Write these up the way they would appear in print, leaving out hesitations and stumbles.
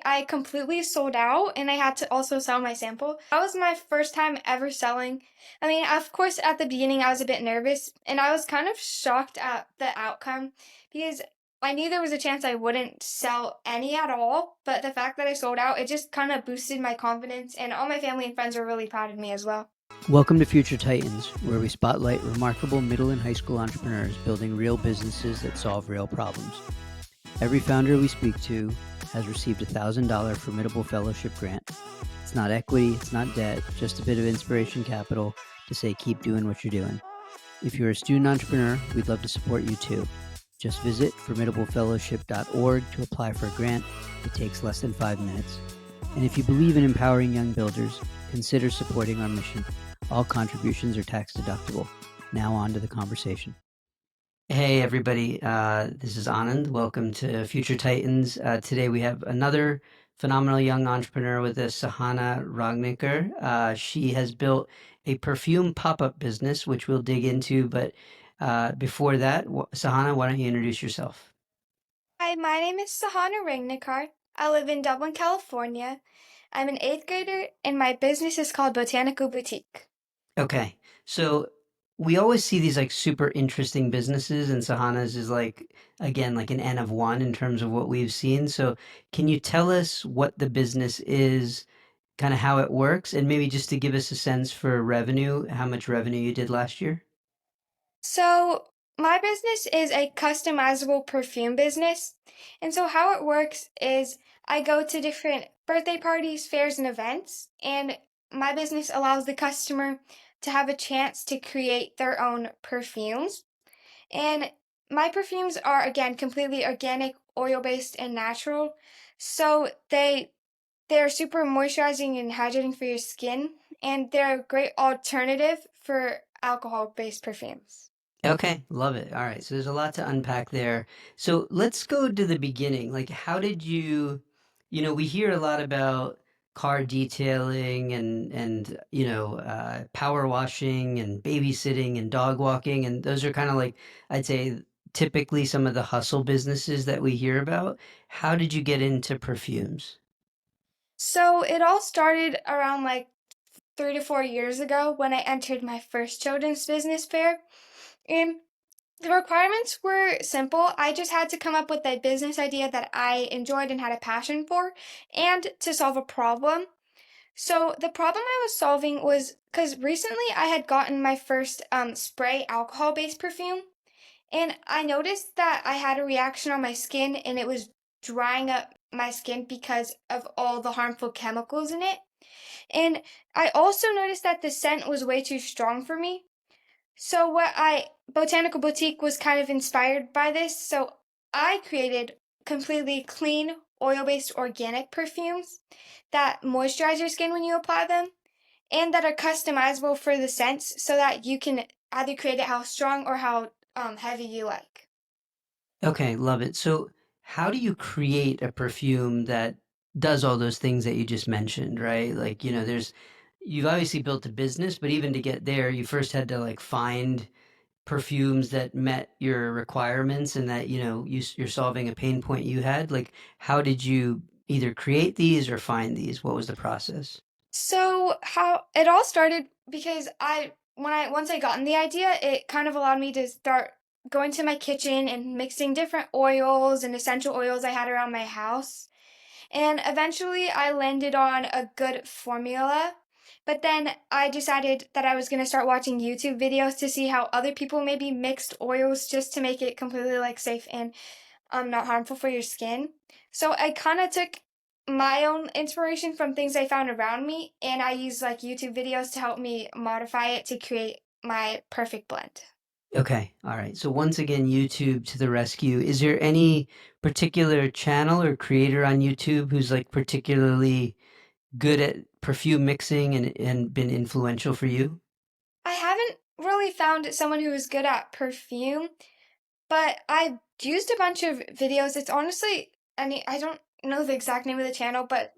I completely sold out and I had to also sell my sample. That was my first time ever selling. I mean, of course, at the beginning, I was a bit nervous and I was kind of shocked at the outcome because I knew there was a chance I wouldn't sell any at all. But the fact that I sold out, it just kind of boosted my confidence, and all my family and friends were really proud of me as well. Welcome to Future Titans, where we spotlight remarkable middle and high school entrepreneurs building real businesses that solve real problems. Every founder we speak to has received a $1,000 Formidable Fellowship grant. It's not equity, it's not debt, just a bit of inspiration capital to say keep doing what you're doing. If you're a student entrepreneur, we'd love to support you too. Just visit formidablefellowship.org to apply for a grant. It takes less than 5 minutes. And if you believe in empowering young builders, consider supporting our mission. All contributions are tax deductible. Now on to the conversation. Hey everybody, this is Anand. Welcome to Future Titans. Today we have another phenomenal young entrepreneur with us, Sahana Rangnekar. She has built a perfume pop-up business, which we'll dig into. But before that, Sahana, why don't you introduce yourself? Hi, my name is Sahana Rangnekar. I live in Dublin, California. I'm an eighth grader, and my business is called Botanical Boutique. Okay. So we always see these like super interesting businesses, and Sahana's is like, again, like an N of one in terms of what we've seen. So can you tell us what the business is, kind of how it works, and maybe just to give us a sense for revenue, how much revenue you did last year? So, my business is a customizable perfume business. And so, how it works is I go to different birthday parties, fairs, and events, and my business allows the customer to have a chance to create their own perfumes. And my perfumes are, again, completely organic, oil-based, and natural. So, they're super moisturizing and hydrating for your skin, and they're a great alternative for alcohol-based perfumes. Okay, love it. All right, so there's a lot to unpack there. So let's go to the beginning. Like, how did you, we hear a lot about car detailing and power washing and babysitting and dog walking, and those are kind of like, I'd say, typically some of the hustle businesses that we hear about. How did you get into perfumes? So it all started around like 3 to 4 years ago when I entered my first children's business fair. And the requirements were simple. I just had to come up with a business idea that I enjoyed and had a passion for, and to solve a problem. So the problem I was solving was because recently I had gotten my first spray alcohol-based perfume, and I noticed that I had a reaction on my skin and it was drying up my skin because of all the harmful chemicals in it. And I also noticed that the scent was way too strong for me. So Botanical Boutique was kind of inspired by this. So I created completely clean, oil-based organic perfumes that moisturize your skin when you apply them and that are customizable for the scents so that you can either create it how strong or how heavy you like. Okay, love it. So, how do you create a perfume that does all those things that you just mentioned, right? Like, you've obviously built a business, but even to get there, you first had to like find perfumes that met your requirements and that, you're solving a pain point you had. Like, how did you either create these or find these? What was the process? So how it all started because once I gotten the idea, it kind of allowed me to start going to my kitchen and mixing different oils and essential oils I had around my house. And eventually I landed on a good formula. But then I decided that I was going to start watching YouTube videos to see how other people maybe mixed oils just to make it completely like safe and not harmful for your skin. So I kind of took my own inspiration from things I found around me, and I used like YouTube videos to help me modify it to create my perfect blend. Okay, all right. So once again, YouTube to the rescue. Is there any particular channel or creator on YouTube who's like particularly good at perfume mixing and been influential for you? I haven't really found someone who is good at perfume, but I used a bunch of videos. It's honestly, I don't know the exact name of the channel, but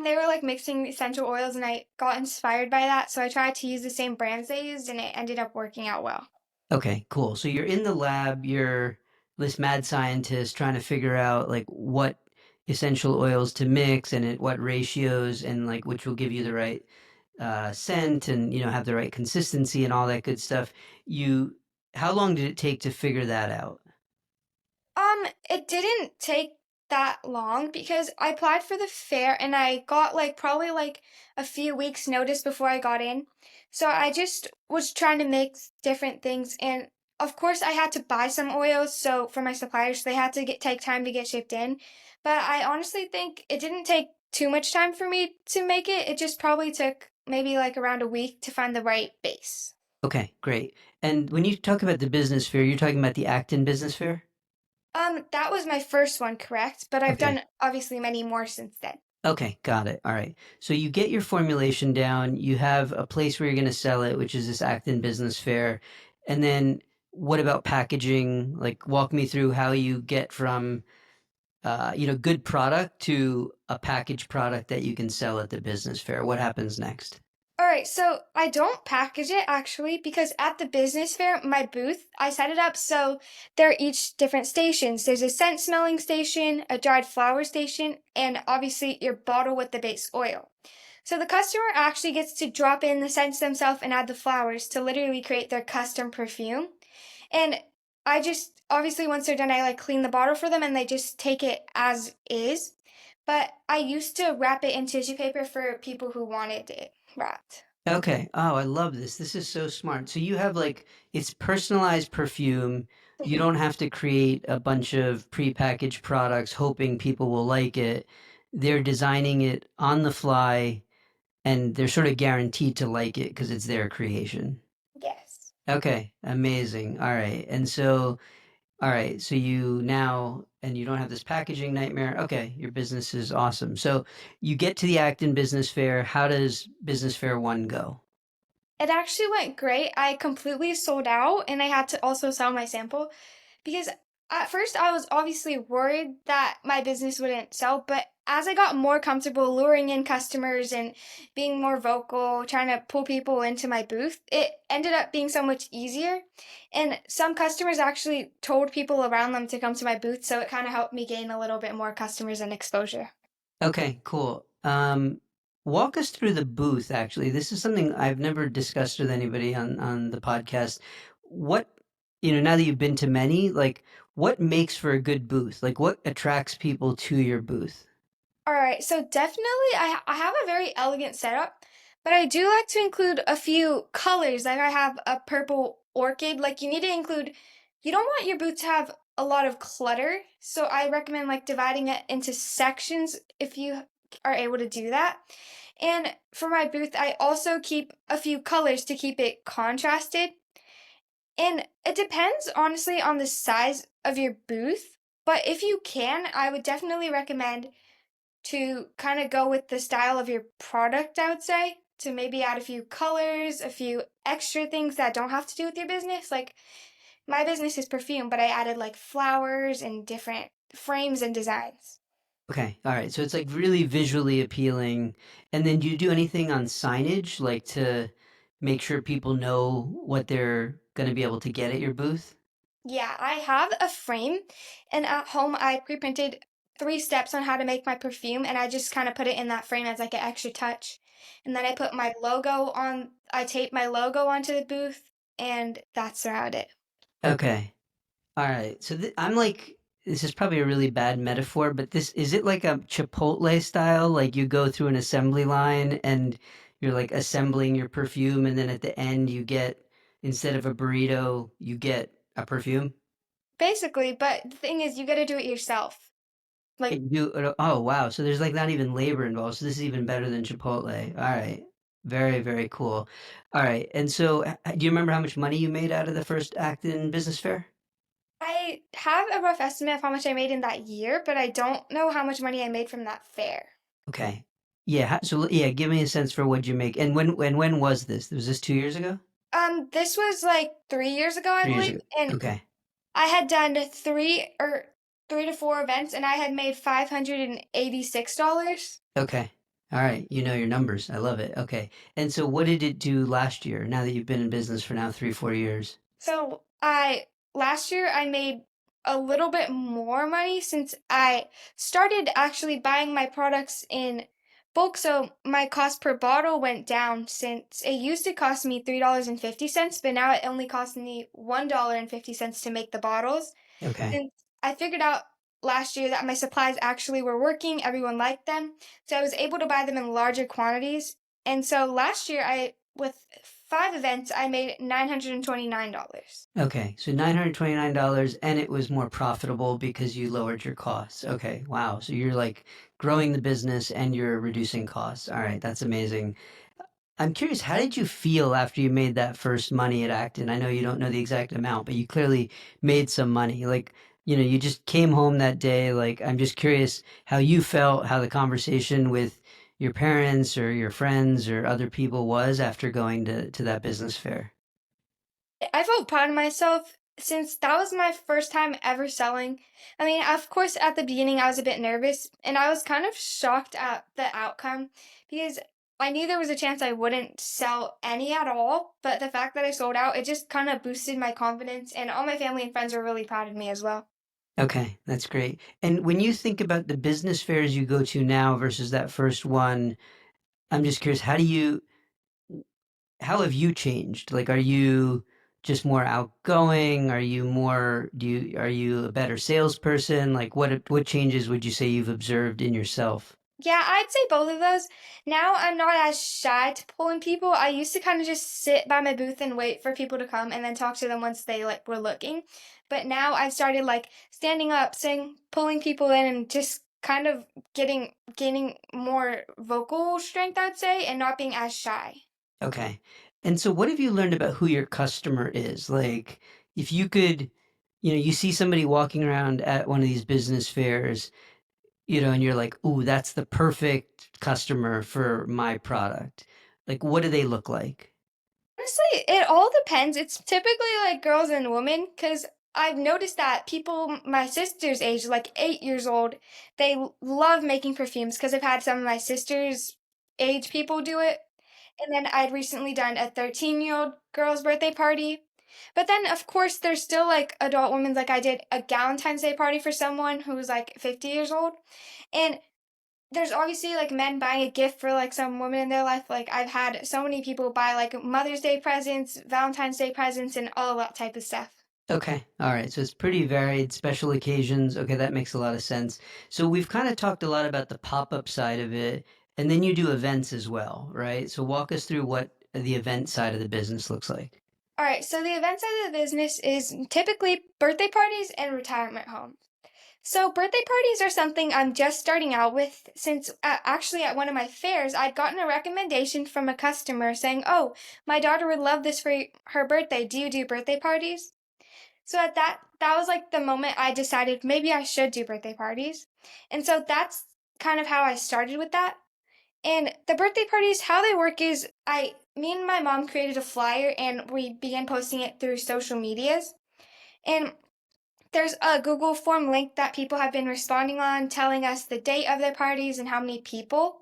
they were like mixing essential oils, and I got inspired by that. So I tried to use the same brands they used, and it ended up working out well. Okay, cool. So you're in the lab, you're this mad scientist trying to figure out like what essential oils to mix and at what ratios and like which will give you the right scent and have the right consistency and all that good stuff. You, how long did it take to figure that out? It didn't take that long because I applied for the fair and I got like probably like a few weeks notice before I got in. So I just was trying to mix different things and of course I had to buy some oils so for my suppliers they had to take time to get shipped in. But I honestly think it didn't take too much time for me to make it. It just probably took maybe like around a week to find the right base. Okay, great. And when you talk about the business fair, you're talking about the Acton Business Fair? That was my first one, correct? But I've Okay. done obviously many more since then. Okay, got it. All right. So you get your formulation down, you have a place where you're going to sell it, which is this Acton Business Fair. And then what about packaging? Like walk me through how you get from good product to a packaged product that you can sell at the business fair. What happens next? All right, so I don't package it actually because at the business fair, my booth, I set it up so they're each different stations. There's a scent smelling station, a dried flower station, and obviously your bottle with the base oil. So the customer actually gets to drop in the scents themselves and add the flowers to literally create their custom perfume. And I just obviously once they're done, I like clean the bottle for them and they just take it as is. But I used to wrap it in tissue paper for people who wanted it wrapped. Okay. Oh, I love this. This is so smart. So you have like it's personalized perfume. You don't have to create a bunch of prepackaged products hoping people will like it. They're designing it on the fly and they're sort of guaranteed to like it because it's their creation. Yes. Okay, amazing. All right. So you now, and you don't have this packaging nightmare. Okay, your business is awesome. So you get to the Acton Business Fair. How does Business Fair 1 go? It actually went great. I completely sold out and I had to also sell my sample because at first I was obviously worried that my business wouldn't sell, but as I got more comfortable luring in customers and being more vocal, trying to pull people into my booth, it ended up being so much easier. And some customers actually told people around them to come to my booth, so it kind of helped me gain a little bit more customers and exposure. Okay, cool. Walk us through the booth, actually. This is something I've never discussed with anybody on the podcast. What, now that you've been to many, like, what makes for a good booth? Like, what attracts people to your booth? All right, so definitely I have a very elegant setup, but I do like to include a few colors. Like I have a purple orchid. Like you need to include, you don't want your booth to have a lot of clutter. So I recommend like dividing it into sections if you are able to do that. And for my booth, I also keep a few colors to keep it contrasted. And it depends honestly on the size of your booth, but if you can, I would definitely recommend to kind of go with the style of your product, I would say, to maybe add a few colors, a few extra things that don't have to do with your business. Like my business is perfume, but I added like flowers and different frames and designs. Okay, all right. So it's like really visually appealing. And then do you do anything on signage, like to make sure people know what they're going to be able to get at your booth? Yeah, I have a frame, and at home I pre-printed 3 steps on how to make my perfume, and I just kind of put it in that frame as like an extra touch. And then I put my logo on, I taped my logo onto the booth, and that's around it. Okay. All right. So I'm like, this is probably a really bad metaphor, but this is it like a Chipotle style? Like you go through an assembly line and you're like assembling your perfume, and then at the end you get, instead of a burrito, you get a perfume? Basically, but the thing is, you gotta do it yourself. Like, Oh wow. So there's like not even labor involved. So this is even better than Chipotle. All right. Very, very cool. All right. And so do you remember how much money you made out of the first Acton Business Fair? I have a rough estimate of how much I made in that year, but I don't know how much money I made from that fair. Okay. Yeah. So yeah, give me a sense for what you make. And when was this? Was this 2 years ago? This was like 3 years ago, I 3 years believe, ago. and Okay. I had done three to four events, and I had made $586. Okay. All right. You know your numbers. I love it. Okay. And so what did it do last year? Now that you've been in business for now 3, 4 years. So I last year I made a little bit more money since I started actually buying my products in bulk. So my cost per bottle went down since it used to cost me $3.50, but now it only costs me $1.50 to make the bottles. Okay. Since I figured out last year that my supplies actually were working, everyone liked them, so I was able to buy them in larger quantities. And so last year, with 5 events, I made $929. Okay. So $929 and it was more profitable because you lowered your costs. Okay. Wow. So you're like growing the business and you're reducing costs. All right. That's amazing. I'm curious, how did you feel after you made that first money at Acton? I know you don't know the exact amount, but you clearly made some money. Like, you just came home that day. Like, I'm just curious how you felt, how the conversation with your parents or your friends or other people was after going to that business fair. I felt proud of myself since that was my first time ever selling. I mean, of course, at the beginning, I was a bit nervous and I was kind of shocked at the outcome because I knew there was a chance I wouldn't sell any at all. But the fact that I sold out, it just kind of boosted my confidence, and all my family and friends were really proud of me as well. Okay, that's great. And when you think about the business fairs you go to now versus that first one, I'm just curious, how have you changed? Like, are you just more outgoing? Are you a better salesperson? Like, what changes would you say you've observed in yourself? Yeah, I'd say both of those. Now I'm not as shy to pull in people. I used to kind of just sit by my booth and wait for people to come and then talk to them once they like were looking. But now I've started like standing up, saying, pulling people in and just kind of gaining more vocal strength, I'd say, and not being as shy. Okay. And so what have you learned about who your customer is? Like, if you could, you see somebody walking around at one of these business fairs, and you're like, "Ooh, that's the perfect customer for my product." Like, what do they look like? Honestly, it all depends. It's typically like girls and women because I've noticed that people my sister's age, like 8 years old, they love making perfumes because I've had some of my sister's age people do it. And then I'd recently done a 13-year-old girl's birthday party. But then, of course, there's still like adult women. Like I did a Valentine's Day party for someone who was like 50 years old. And there's obviously like men buying a gift for like some woman in their life. Like I've had so many people buy like Mother's Day presents, Valentine's Day presents, and all of that type of stuff. Okay. All right. So it's pretty varied, special occasions. Okay, that makes a lot of sense. So we've kind of talked a lot about the pop-up side of it, and then you do events as well, right? So walk us through what the event side of the business looks like. All right, so the event side of the business is typically birthday parties and retirement homes. So birthday parties are something I'm just starting out with since actually at one of my fairs I'd gotten a recommendation from a customer saying, "Oh, my daughter would love this for her birthday. Do you do birthday parties?" So at that was like the moment I decided maybe I should do birthday parties. And so that's kind of how I started with that. And the birthday parties, how they work is me and my mom created a flyer and we began posting it through social medias. And there's a Google form link that people have been responding on, telling us the date of their parties and how many people.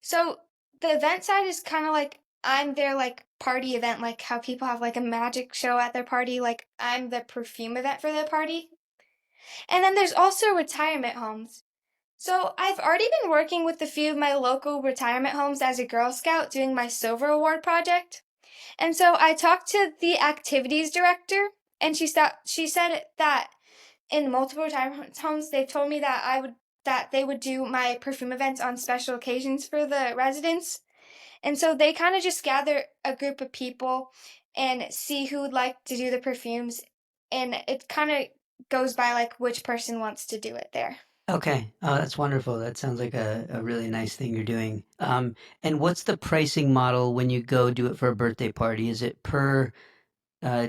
So the event side is kind of like I'm their like party event, like how people have like a magic show at their party. Like I'm the perfume event for their party. And then there's also retirement homes. So I've already been working with a few of my local retirement homes as a Girl Scout doing my Silver Award project. And so I talked to the activities director and she said that in multiple retirement homes they've told me that they would do my perfume events on special occasions for the residents. And so they kind of just gather a group of people and see who would like to do the perfumes, and it kind of goes by like which person wants to do it there. Okay. Oh, that's wonderful. That sounds like a really nice thing you're doing. And what's the pricing model when you go do it for a birthday party? Is it per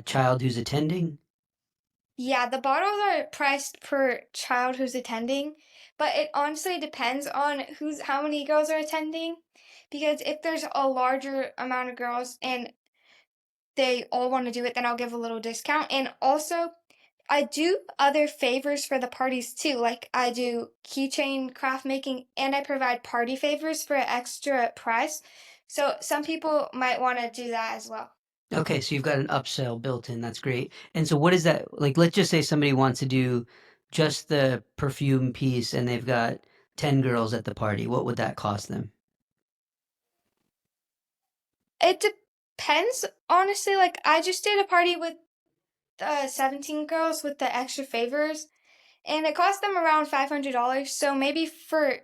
child who's attending? Yeah, the bottles are priced per child who's attending, but it honestly depends on who's how many girls are attending. Because if there's a larger amount of girls and they all want to do it, then I'll give a little discount. And also, I do other favors for the parties too. Like I do keychain craft making and I provide party favors for an extra price. So some people might want to do that as well. Okay, so you've got an upsell built in. That's great. And so what is that like? Let's just say somebody wants to do just the perfume piece and they've got 10 girls at the party. What would that cost them? It depends, honestly. Like, I just did a party with 17 girls with the extra favors, and it cost them around $500. So maybe for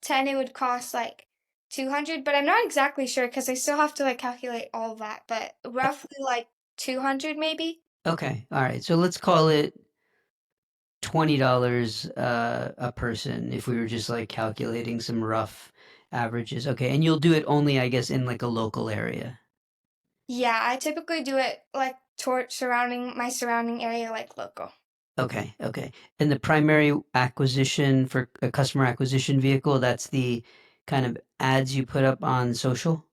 10, it would cost like 200, but I'm not exactly sure because I still have to like calculate all of that, but roughly like 200 maybe. Okay. All right. So let's call it $20 a person if we were just like calculating some rough averages. Okay. And you'll do it only, I guess, in like a local area. Yeah, I typically do it like toward surrounding my surrounding area, like local. Okay. Okay. And the primary acquisition for a customer acquisition vehicle, that's the kind of ads you put up on social?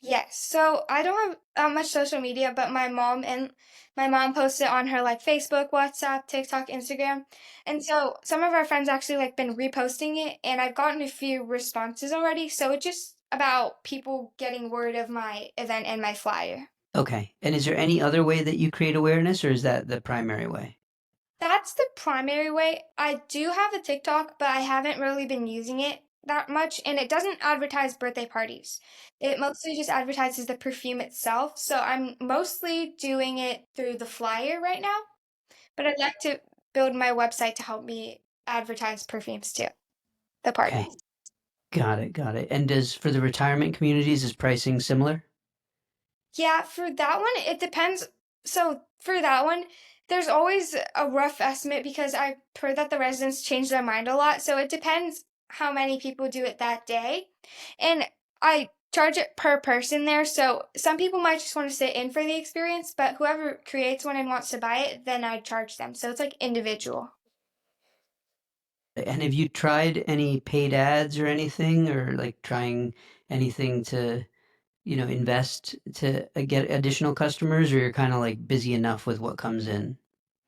Yes, so I don't have much social media, but my mom posts it on her like Facebook, WhatsApp, TikTok, Instagram. And so some of our friends actually like been reposting it, and I've gotten a few responses already. So it's just about people getting word of my event and my flyer. Okay. And is there any other way that you create awareness, or is that the primary way? That's the primary way. I do have a TikTok, but I haven't really been using it that much, and it doesn't advertise birthday parties. It mostly just advertises the perfume itself. So I'm mostly doing it through the flyer right now, but I'd like to build my website to help me advertise perfumes too, the Okay. parties. Got it. Got it. And does for the retirement communities, is pricing similar? Yeah, for that one, it depends. So for that one, there's always a rough estimate because I've heard that the residents change their mind a lot. So it depends how many people do it that day. And I charge it per person there. So some people might just want to sit in for the experience, but whoever creates one and wants to buy it, then I charge them. So it's like individual. And have you tried any paid ads or anything, or like trying anything to, invest to get additional customers, or you're kind of like busy enough with what comes in?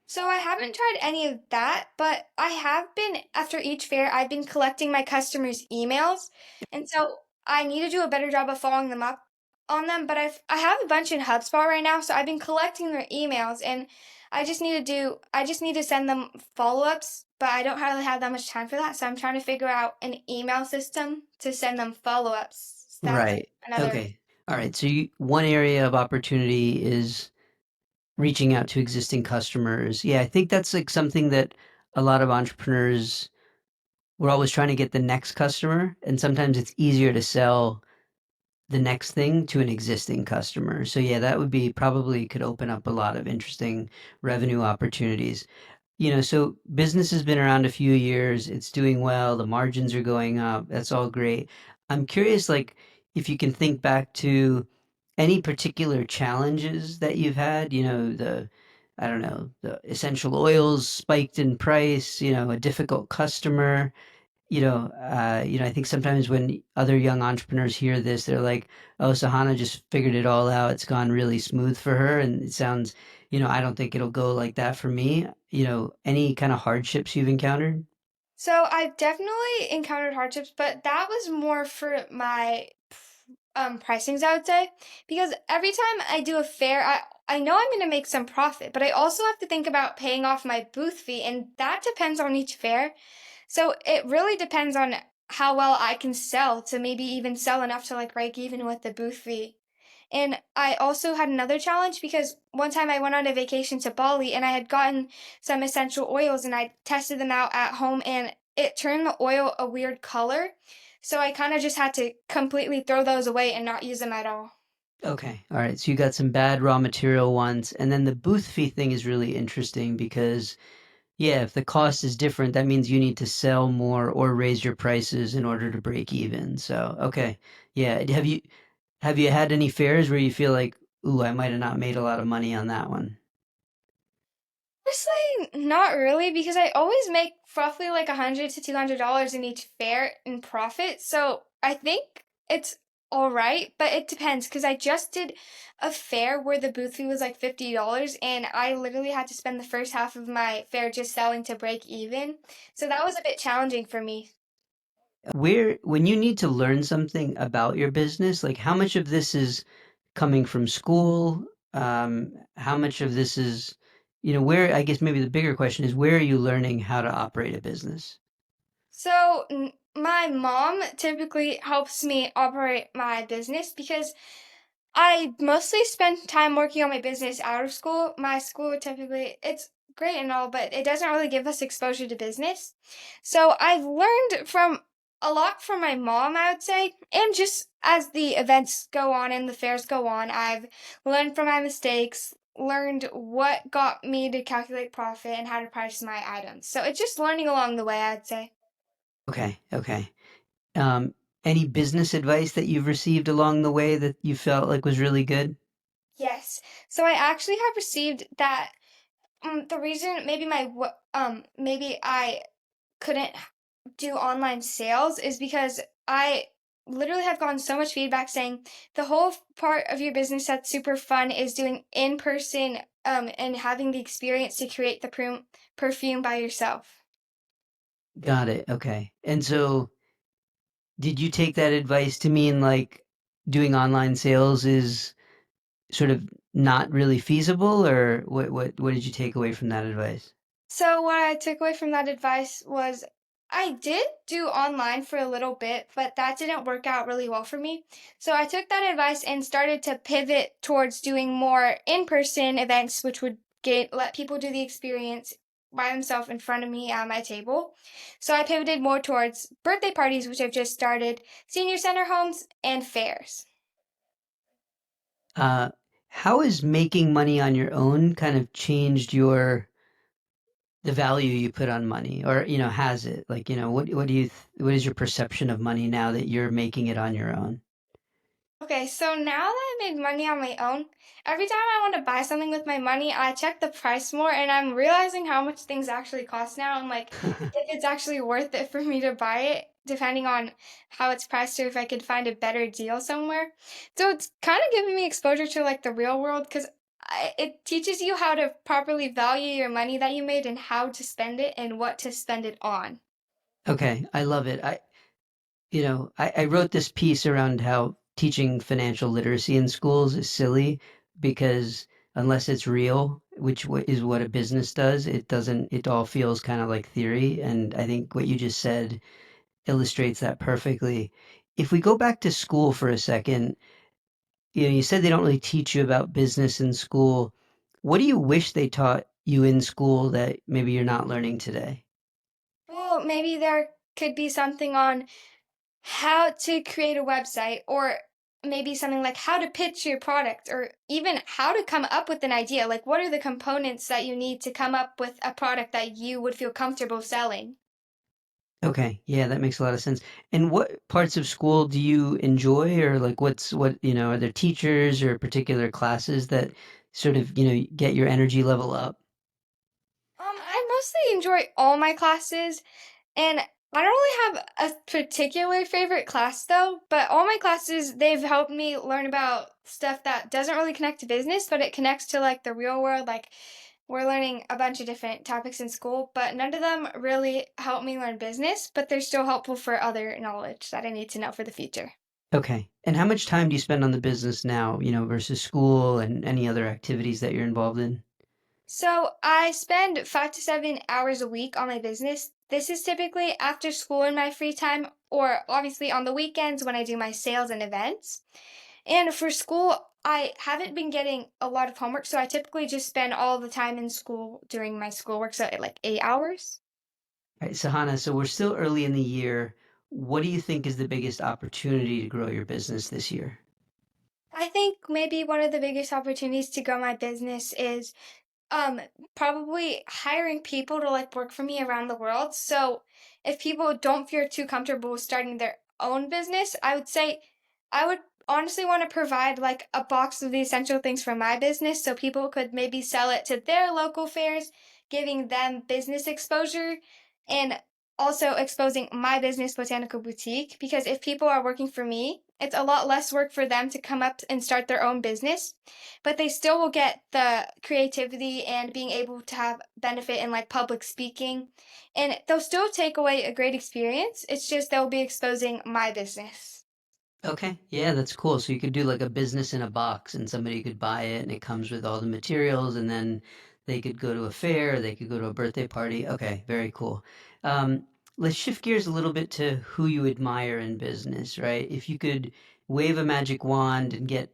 So I haven't tried any of that, but I have been, after each fair, I've been collecting my customers' emails. And so I need to do a better job of following them up on them, but I have a bunch in HubSpot right now, so I've been collecting their emails and I just need to send them follow-ups, but I don't really have that much time for that. So I'm trying to figure out an email system to send them follow-ups. So that's Right. another. Okay. All right. So one area of opportunity is reaching out to existing customers. Yeah, I think that's like something that a lot of entrepreneurs, we're always trying to get the next customer, and sometimes it's easier to sell the next thing to an existing customer. So yeah, that would be probably could open up a lot of interesting revenue opportunities. So business has been around a few years, it's doing well, the margins are going up, that's all great. I'm curious, like, if you can think back to any particular challenges that you've had, I don't know, the essential oils spiked in price, a difficult customer, I think sometimes when other young entrepreneurs hear this, they're like, "Oh, Sahana just figured it all out. It's gone really smooth for her." And it sounds, I don't think it'll go like that for me. Any kind of hardships you've encountered? So I've definitely encountered hardships, but that was more for my pricings, I would say, because every time I do a fair, I know I'm going to make some profit, but I also have to think about paying off my booth fee, and that depends on each fair. So it really depends on how well I can sell to maybe even sell enough to like break even with the booth fee. And I also had another challenge because one time I went on a vacation to Bali and I had gotten some essential oils and I tested them out at home and it turned the oil a weird color. So I kind of just had to completely throw those away and not use them at all. Okay. All right. So you got some bad raw material ones. And then the booth fee thing is really interesting because, yeah, if the cost is different, that means you need to sell more or raise your prices in order to break even. So, okay. Yeah. Have you had any fairs where you feel like, ooh, I might have not made a lot of money on that one? Honestly, not really, because I always make roughly like $100 to $200 in each fair in profit. So I think it's all right, but it depends because I just did a fair where the booth fee was like $50, and I literally had to spend the first half of my fair just selling to break even. So that was a bit challenging for me. When you need to learn something about your business, like how much of this is coming from school How much of this is, where, I guess maybe the bigger question is, where are you learning how to operate a business? So, my mom typically helps me operate my business because I mostly spend time working on my business out of school. My school typically, it's great and all, but it doesn't really give us exposure to business. So I've learned from a lot from my mom, I would say, and just as the events go on and the fairs go on, I've learned from my mistakes, learned what got me to calculate profit and how to price my items. So it's just learning along the way, I'd say. Okay, okay. Um, any business advice that you've received along the way that you felt like was really good? Yes. So I actually have received that. The reason maybe maybe I couldn't do online sales is because I literally have gotten so much feedback saying the whole part of your business that's super fun is doing in person and having the experience to create the perfume by yourself. Got it. Okay. And so did you take that advice to mean like doing online sales is sort of not really feasible, or what did you take away from that advice? So what I took away from that advice was I did do online for a little bit, but that didn't work out really well for me. So I took that advice and started to pivot towards doing more in-person events, which would let people do the experience by themselves in front of me at my table. So I pivoted more towards birthday parties, which I've just started, senior center homes, and fairs. Uh, how has making money on your own kind of changed the value you put on money, or has it, like, what is your perception of money now that you're making it on your own? Okay, so now that I made money on my own, every time I want to buy something with my money, I check the price more and I'm realizing how much things actually cost now and like if it's actually worth it for me to buy it, depending on how it's priced or if I could find a better deal somewhere. So it's kind of giving me exposure to like the real world because it teaches you how to properly value your money that you made and how to spend it and what to spend it on. Okay, I love it. I wrote this piece around how teaching financial literacy in schools is silly because unless it's real, which is what a business does, it all feels kind of like theory. And I think what you just said illustrates that perfectly. If we go back to school for a second, you said they don't really teach you about business in school. What do you wish they taught you in school that maybe you're not learning today? Well, maybe there could be something on how to create a website or maybe something like how to pitch your product or even how to come up with an idea like what are the components that you need to come up with a product that you would feel comfortable selling. Okay, yeah, that makes a lot of sense. And what parts of school do you enjoy, or like are there teachers or particular classes that sort of, get your energy level up? I mostly enjoy all my classes. And I don't really have a particular favorite class though, but all my classes, they've helped me learn about stuff that doesn't really connect to business, but it connects to like the real world. Like we're learning a bunch of different topics in school, but none of them really help me learn business, but they're still helpful for other knowledge that I need to know for the future. Okay. And how much time do you spend on the business now, versus school and any other activities that you're involved in? So I spend 5 to 7 hours a week on my business. This is typically after school in my free time, or obviously on the weekends when I do my sales and events. And for school, I haven't been getting a lot of homework, so I typically just spend all the time in school during my schoolwork, so like 8 hours. All right, Sahana, so we're still early in the year. What do you think is the biggest opportunity to grow your business this year? I think maybe one of the biggest opportunities to grow my business is Um, probably hiring people to like work for me around the world. So if people don't feel too comfortable starting their own business, I would say I would honestly want to provide like a box of the essential things for my business so people could maybe sell it to their local fairs, giving them business exposure and also exposing my business, Botanical Boutique, because if people are working for me, it's a lot less work for them to come up and start their own business, but they still will get the creativity and being able to have benefit in like public speaking. And they'll still take away a great experience. It's just they'll be exposing my business. Okay, yeah, that's cool. So you could do like a business in a box and somebody could buy it and it comes with all the materials and then they could go to a fair, they could go to a birthday party. Okay, very cool. Um, let's shift gears a little bit to who you admire in business, right? If you could wave a magic wand and get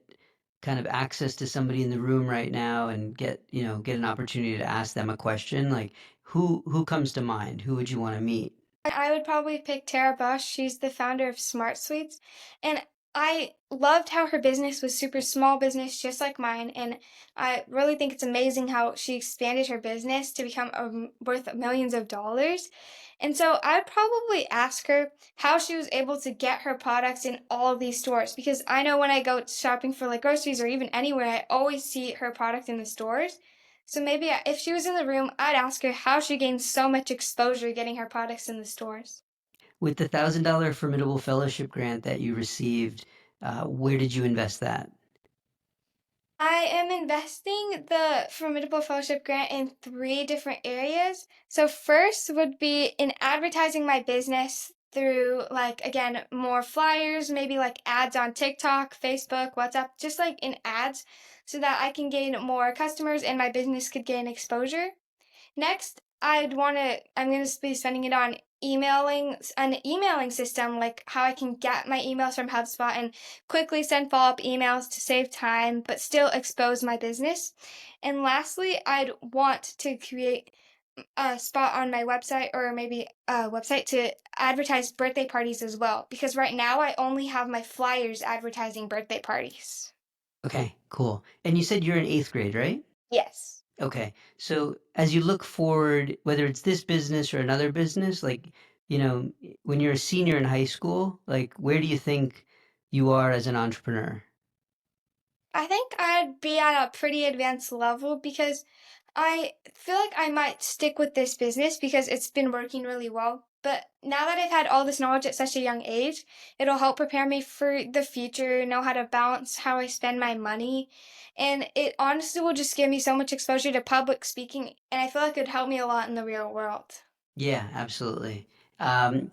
kind of access to somebody in the room right now and get an opportunity to ask them a question, like who comes to mind? Who would you want to meet? I would probably pick Tara Bush. She's the founder of Smart Sweets. And I loved how her business was super small business, just like mine. And I really think it's amazing how she expanded her business to become worth millions of dollars. And so I'd probably ask her how she was able to get her products in all of these stores because I know when I go shopping for like groceries or even anywhere, I always see her product in the stores. So maybe if she was in the room, I'd ask her how she gained so much exposure getting her products in the stores. With the $1,000 Formidable Fellowship grant that you received, where did you invest that? I am investing the Formidable Fellowship grant in three different areas. So, first would be in advertising my business through, like, again, more flyers, maybe like ads on TikTok, Facebook, WhatsApp, just like in ads, so that I can gain more customers and my business could gain exposure. Next, I'm gonna be spending it on an emailing system, like how I can get my emails from HubSpot and quickly send follow-up emails to save time, but still expose my business. And lastly, I'd want to create a spot on my website or maybe a website to advertise birthday parties as well, because right now I only have my flyers advertising birthday parties. Okay, cool. And you said you're in eighth grade, right? Yes. Okay. So as you look forward, whether it's this business or another business, like, when you're a senior in high school, like, where do you think you are as an entrepreneur? I think I'd be at a pretty advanced level because I feel like I might stick with this business because it's been working really well. But now that I've had all this knowledge at such a young age, it'll help prepare me for the future, know how to balance how I spend my money. And it honestly will just give me so much exposure to public speaking. And I feel like it'd help me a lot in the real world. Yeah, absolutely. Um,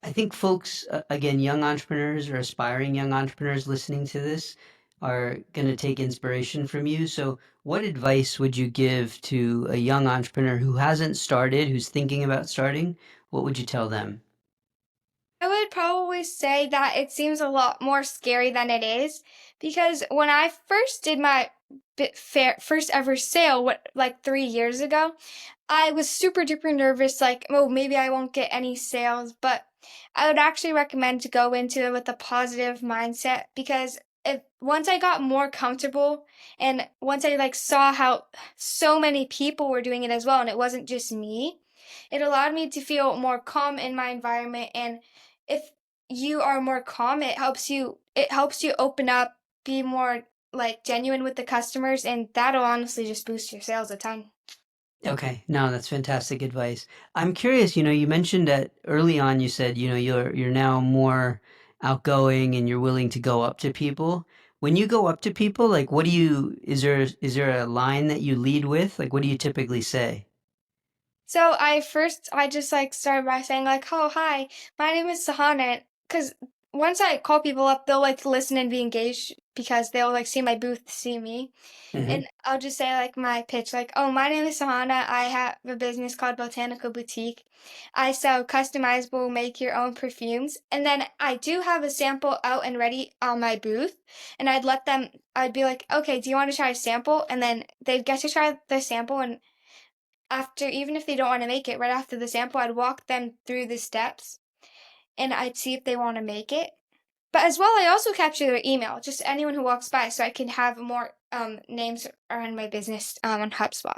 I think folks, again, young entrepreneurs or aspiring young entrepreneurs listening to this are going to take inspiration from you. So, what advice would you give to a young entrepreneur who hasn't started, who's thinking about starting? What would you tell them? I would probably say that it seems a lot more scary than it is because when I first did my first ever sale, like 3 years ago, I was super duper nervous, like, oh, maybe I won't get any sales, but I would actually recommend to go into it with a positive mindset because if once I got more comfortable and once I like saw how so many people were doing it as well and it wasn't just me, it allowed me to feel more calm in my environment. And if you are more calm, it helps you open up, be more like genuine with the customers, and that'll honestly just boost your sales a ton. Okay, no, that's fantastic advice. I'm curious, you mentioned that early on you said, you're now more outgoing and you're willing to go up to people. When you go up to people, like is there a line that you lead with? Like what do you typically say? So I just like started by saying like, "Oh, hi, my name is Sahana." Because once I call people up, they'll like listen and be engaged because they'll like see my booth, see me, Hmm. and I'll just say like my pitch, like, "Oh, my name is Sahana. I have a business called Botanical Boutique. I sell customizable, make your own perfumes, and then I do have a sample out and ready on my booth, and I'd let them. I'd be like, "Okay, do you want to try a sample?" And then they'd get to try the sample and after even if they don't wanna make it, right after the sample, I'd walk them through the steps, and I'd see if they wanna make it. But as well, I also capture their email, just anyone who walks by, so I can have more, names around my business, on HubSpot.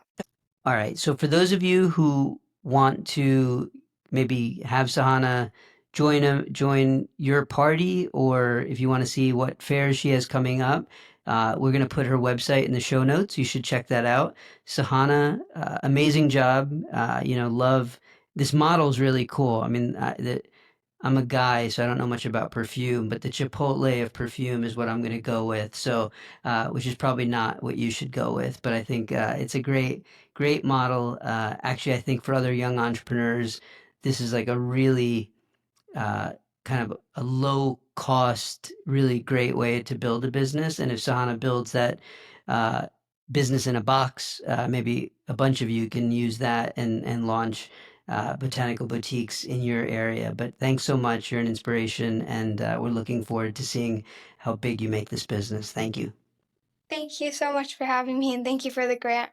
All right. So for those of you who want to maybe have Sahana join your party, or if you want to see what fairs she has coming up, we're going to put her website in the show notes. You should check that out. Sahana, amazing job. Love this model's really cool. I mean, I'm a guy, so I don't know much about perfume, but the Chipotle of perfume is what I'm going to go with. So, which is probably not what you should go with, but I think it's a great model. Actually, I think for other young entrepreneurs, this is like a really kind of a low cost, really great way to build a business. And if Sahana builds that uh, business in a box, maybe a bunch of you can use that and launch botanical boutiques in your area. But thanks so much. You're an inspiration, and we're looking forward to seeing how big you make this business. Thank you. Thank you so much for having me, and thank you for the grant.